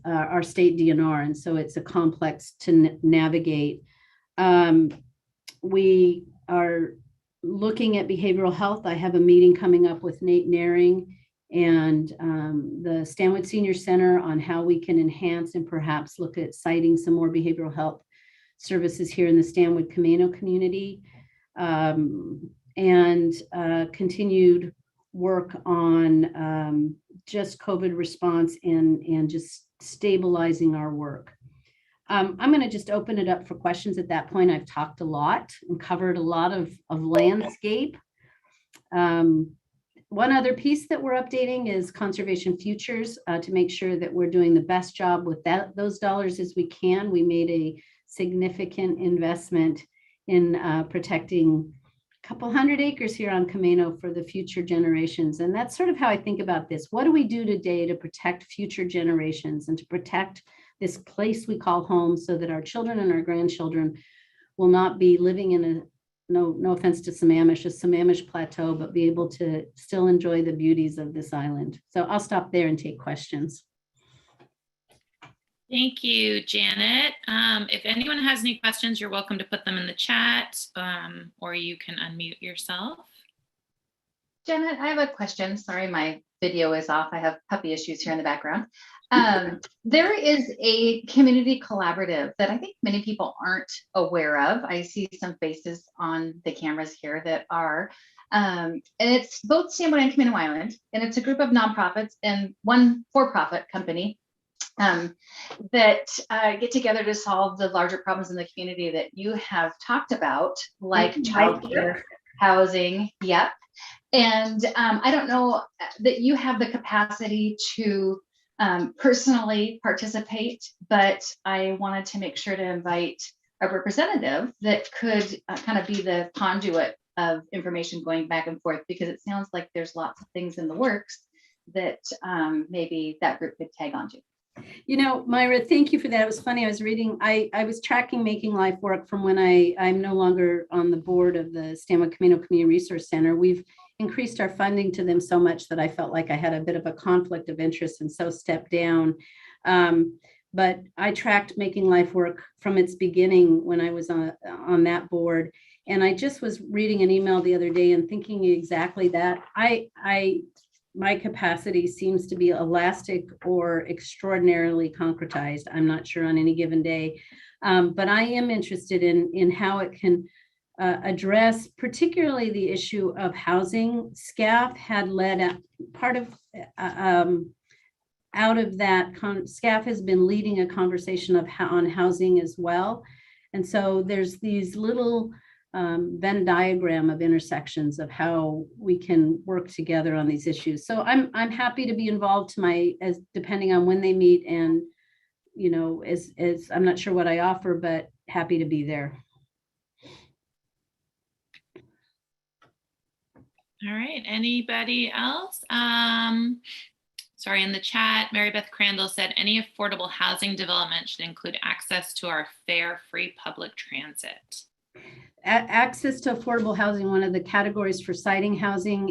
our state DNR, and so it's a complex to navigate. We are looking at behavioral health. I have a meeting coming up with Nate Naring and the Stanwood Senior Center on how we can enhance and perhaps look at citing some more behavioral health services here in the Stanwood Camino community, and continued work on just COVID response and just stabilizing our work. I'm going to just open it up for questions at that point. I've talked a lot and covered a lot of landscape. One other piece that we're updating is conservation futures to make sure that we're doing the best job with those dollars as we can. We made a significant investment in protecting a couple hundred acres here on Camino for the future generations. And that's sort of how I think about this. What do we do today to protect future generations and to protect this place we call home so that our children and our grandchildren will not be living in a, no offense to Sammamish, a Sammamish plateau, but be able to still enjoy the beauties of this island. So I'll stop there and take questions. Thank you, Janet. If anyone has any questions, you're welcome to put them in the chat, or you can unmute yourself. Janet, I have a question. Sorry, my video is off. I have puppy issues here in the background. There is a community collaborative that I think many people aren't aware of. I see some faces on the cameras here that are, and it's both Stanwood and Camino Island, and it's a group of nonprofits and one for-profit company that get together to solve the larger problems in the community that you have talked about, like childcare, housing. Yep. And I don't know that you have the capacity to personally participate, but I wanted to make sure to invite a representative that could kind of be the conduit of information going back and forth, because it sounds like there's lots of things in the works that maybe that group could tag onto. You know, Myra, thank you for that. It was funny. I was reading, I was tracking Making Life Work from when I'm no longer on the board of the Stanwood Camino Community Resource Center. We've increased our funding to them so much that I felt like I had a bit of a conflict of interest and so stepped down. But I tracked Making Life Work from its beginning when I was on that board. And I just was reading an email the other day and thinking exactly that. My capacity seems to be elastic or extraordinarily concretized. I'm not sure on any given day, but I am interested in how it can address particularly the issue of housing. SCAF had led part of out of that. SCAF has been leading a conversation on housing as well, and so there's these little Venn diagram of intersections of how we can work together on these issues. So I'm happy to be involved as depending on when they meet, and you know, as I'm not sure what I offer, but happy to be there. All right, anybody else? Sorry, in the chat, Mary Beth Crandall said any affordable housing development should include access to our fare free public transit. Access to affordable housing, one of the categories for citing housing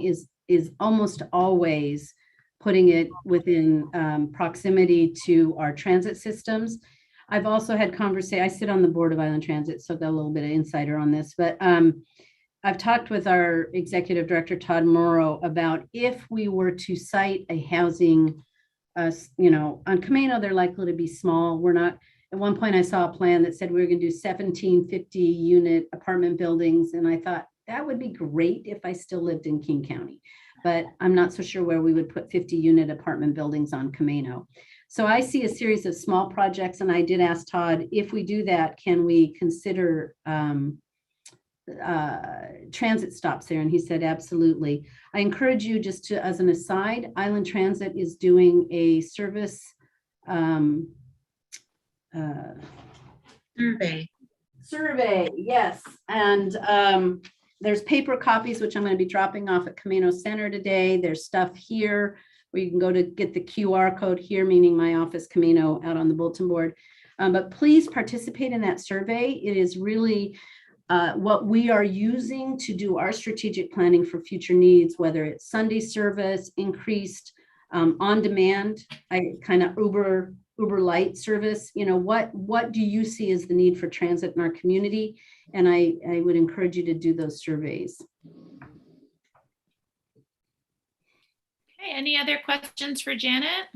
is almost always putting it within proximity to our transit systems. I've also had conversation, I sit on the board of Island Transit, so I've got a little bit of insider on this, but I've talked with our executive director, Todd Morrow, about if we were to cite a housing, you know, on Camino, they're likely to be small. We're not. At one point I saw a plan that said we were going to do 1750 unit apartment buildings. And I thought that would be great if I still lived in King County, but I'm not so sure where we would put 50 unit apartment buildings on Camino. So I see a series of small projects. And I did ask Todd, if we do that, can we consider transit stops there? And he said, absolutely. I encourage you just to, as an aside, Island Transit is doing a service survey, yes. And there's paper copies, which I'm going to be dropping off at Camino Center today. There's stuff here where you can go to get the QR code here, meaning my office Camino out on the bulletin board. But please participate in that survey. It is really what we are using to do our strategic planning for future needs, whether it's Sunday service, increased on demand, I kind of Uber light service, what do you see as the need for transit in our community? And I would encourage you to do those surveys. Okay, any other questions for Janet?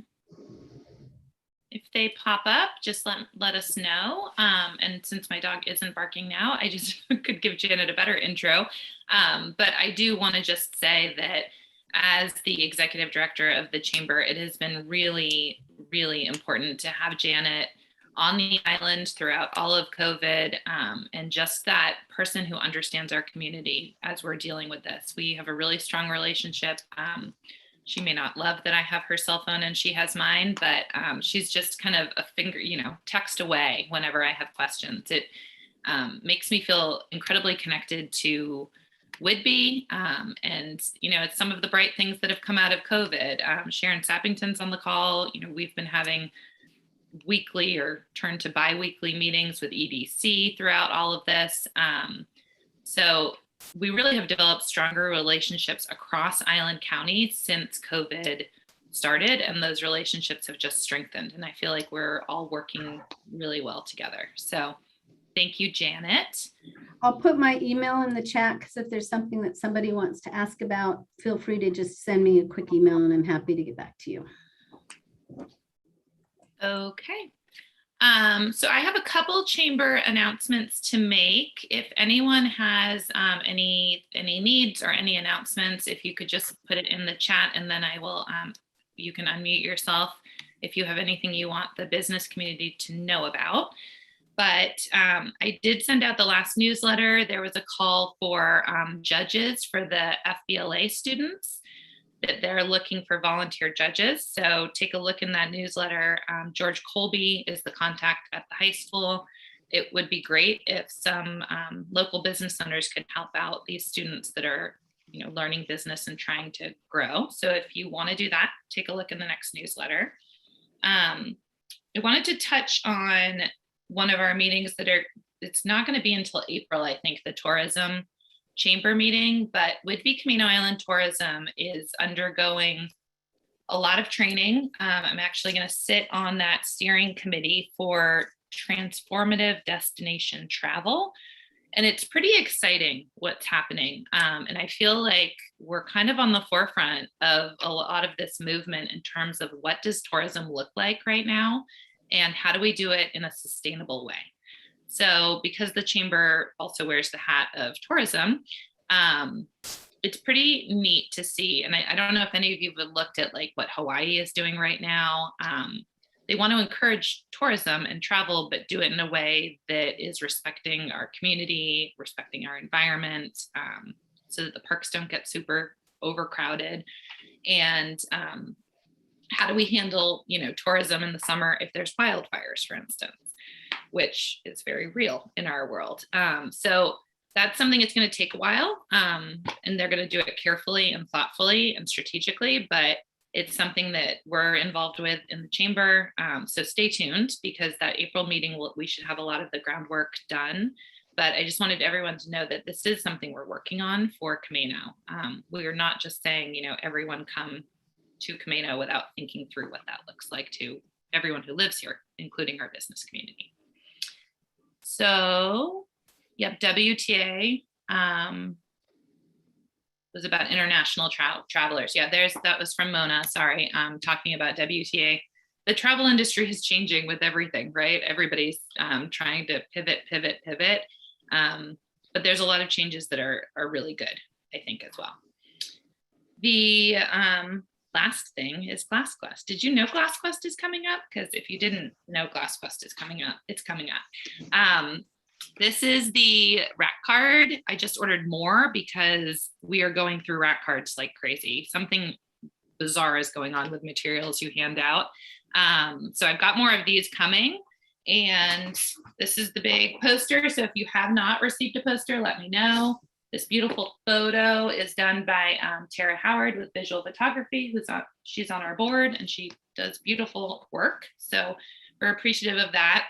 If they pop up, just let us know. And since my dog isn't barking now, I just could give Janet a better intro. But I do want to just say that as the executive director of the chamber, it has been really, really important to have Janet on the island throughout all of COVID, and just that person who understands our community as we're dealing with this. We have a really strong relationship. She may not love that I have her cell phone and she has mine, but she's just kind of a finger, text away whenever I have questions. It makes me feel incredibly connected to Whidbey. And, it's some of the bright things that have come out of COVID. Sharon Sappington's on the call. We've been having weekly or turned to bi-weekly meetings with EDC throughout all of this. So we really have developed stronger relationships across Island County since COVID started, and those relationships have just strengthened. And I feel like we're all working really well together. So thank you, Janet. I'll put my email in the chat, because if there's something that somebody wants to ask about, feel free to just send me a quick email and I'm happy to get back to you. Okay. So I have a couple chamber announcements to make. If anyone has any needs or any announcements, if you could just put it in the chat, and then I will, you can unmute yourself if you have anything you want the business community to know about. But I did send out the last newsletter. There was a call for judges for the FBLA students, that they're looking for volunteer judges. So take a look in that newsletter. George Colby is the contact at the high school. It would be great if some local business owners could help out these students that are, learning business and trying to grow. So if you want to do that, take a look in the next newsletter. I wanted to touch on one of our meetings it's not going to be until April, I think, the tourism chamber meeting, but Whidbey Camino Island Tourism is undergoing a lot of training. I'm actually going to sit on that steering committee for transformative destination travel. And it's pretty exciting what's happening. And I feel like we're kind of on the forefront of a lot of this movement in terms of what does tourism look like right now, and how do we do it in a sustainable way? So because the chamber also wears the hat of tourism, it's pretty neat to see. And I don't know if any of you have looked at like what Hawaii is doing right now. They want to encourage tourism and travel, but do it in a way that is respecting our community, respecting our environment, so that the parks don't get super overcrowded. And how do we handle, tourism in the summer if there's wildfires, for instance, which is very real in our world. So that's something it's going to take a while, and they're going to do it carefully and thoughtfully and strategically, but it's something that we're involved with in the chamber. So stay tuned, because that April meeting, we should have a lot of the groundwork done. But I just wanted everyone to know that this is something we're working on for Camino. We're not just saying, everyone come to Camino without thinking through what that looks like to everyone who lives here, including our business community. So, yep, WTA was about international travelers. Yeah, that was from Mona. Sorry, talking about WTA. The travel industry is changing with everything, right? Everybody's trying to pivot. But there's a lot of changes that are really good, I think, as well. The last thing is GlassQuest. Did you know GlassQuest is coming up? Because if you didn't know GlassQuest is coming up, it's coming up. This is the rack card. I just ordered more because we are going through rack cards like crazy. Something bizarre is going on with materials you hand out. So I've got more of these coming. And this is the big poster. So if you have not received a poster, let me know. This beautiful photo is done by Tara Howard with Visual Photography, she's on our board and she does beautiful work. So we're appreciative of that.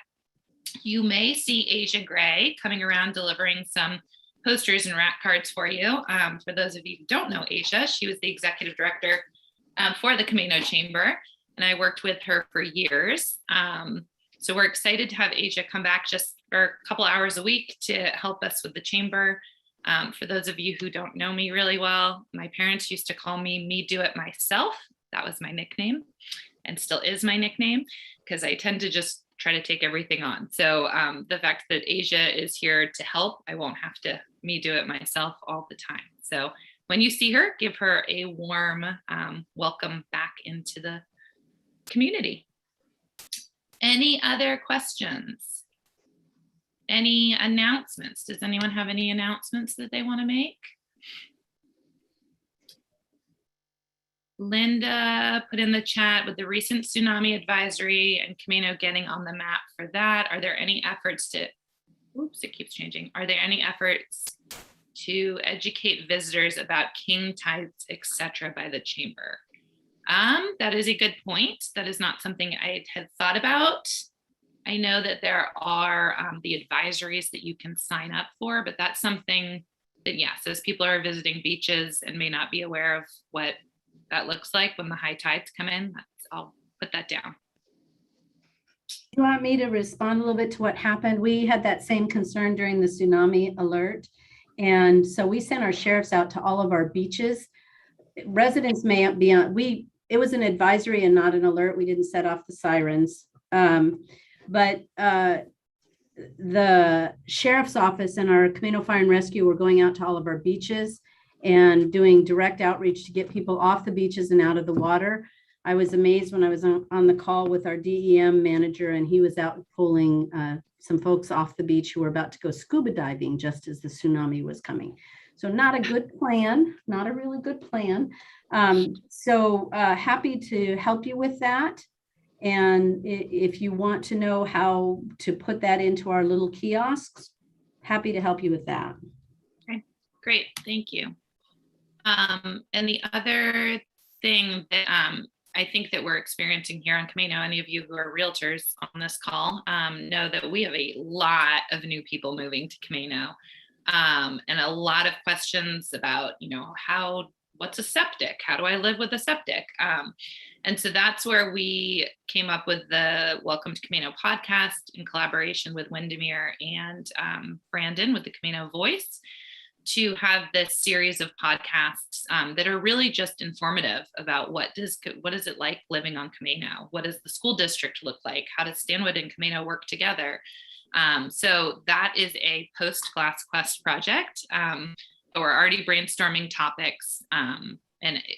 You may see Asia Gray coming around delivering some posters and rat cards for you. For those of you who don't know Asia, she was the executive director for the Camino Chamber, and I worked with her for years. So we're excited to have Asia come back just for a couple hours a week to help us with the chamber. For those of you who don't know me really well, my parents used to call me Do It Myself. That was my nickname and still is my nickname because I tend to just try to take everything on. So the fact that Asia is here to help, I won't have to do it myself all the time. So when you see her, give her a warm welcome back into the community. Any other questions? Any announcements? Does anyone have any announcements that they want to make? Linda put in the chat with the recent tsunami advisory and Camino getting on the map for that. Are there any efforts to, oops, it keeps changing. Are there any efforts to educate visitors about king tides, etc. by the chamber? That is a good point. That is not something I had thought about. I know that there are the advisories that you can sign up for, but that's something that, yes, as people are visiting beaches and may not be aware of what that looks like when the high tides come in, I'll put that down. You want me to respond a little bit to what happened? We had that same concern during the tsunami alert. And so we sent our sheriffs out to all of our beaches. Residents may be on, it was an advisory and not an alert. We didn't set off the sirens. But the sheriff's office and our Camino Fire and Rescue were going out to all of our beaches and doing direct outreach to get people off the beaches and out of the water. I was amazed when I was on the call with our DEM manager and he was out pulling some folks off the beach who were about to go scuba diving just as the tsunami was coming. So not a good plan, not a really good plan. Happy to help you with that. And if you want to know how to put that into our little kiosks, happy to help you with that. Okay, great, thank you. And the other thing that I think that we're experiencing here on Camino, any of you who are realtors on this call know that we have a lot of new people moving to Camino and a lot of questions about, what's a septic? How do I live with a septic? And so that's where we came up with the Welcome to Camino podcast in collaboration with Windermere and Brandon with the Camino Voice, to have this series of podcasts that are really just informative about what is it like living on Camino? What does the school district look like? How does Stanwood and Camino work together? So that is a post-class quest project. We're already brainstorming topics, and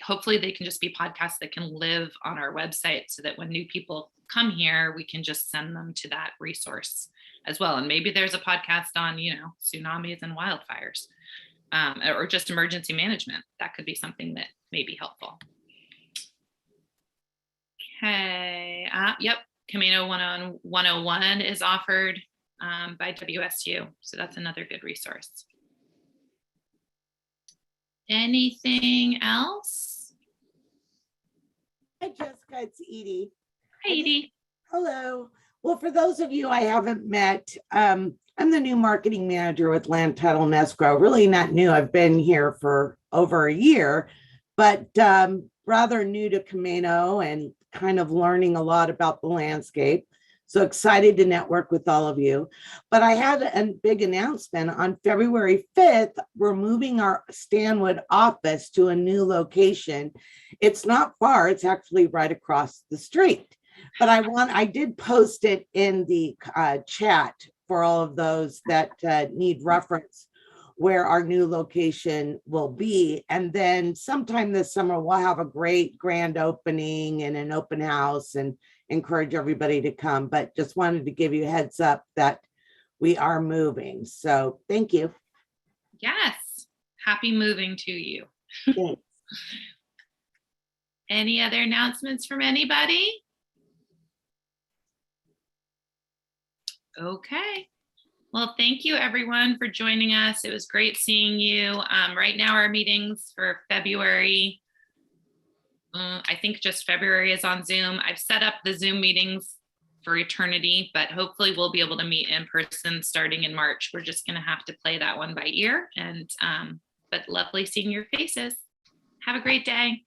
hopefully they can just be podcasts that can live on our website so that when new people come here, we can just send them to that resource as well. And maybe there's a podcast on, tsunamis and wildfires, or just emergency management. That could be something that may be helpful. Okay, yep, Camino 101 is offered by WSU. So that's another good resource. Anything else? Hi, Jessica, it's Edie. Hi, Edie. Hello. Well, for those of you I haven't met, I'm the new marketing manager with Land Title and Escrow. Really not new. I've been here for over a year, but rather new to Camino and kind of learning a lot about the landscape. So excited to network with all of you. But I had a big announcement. On February 5th, we're moving our Stanwood office to a new location. It's not far. It's actually right across the street. But I did post it in the chat for all of those that need reference where our new location will be. And then sometime this summer, we'll have a great grand opening and an open house and encourage everybody to come. But just wanted to give you a heads up that we are moving. So thank you. Yes, happy moving to you. Thanks. Any other announcements from anybody? Okay. Well, thank you everyone for joining us. It was great seeing you. Right now our meetings for February, I think just February is on Zoom. I've set up the Zoom meetings for eternity, but hopefully we'll be able to meet in person starting in March. We're just going to have to play that one by ear, and but lovely seeing your faces. Have a great day.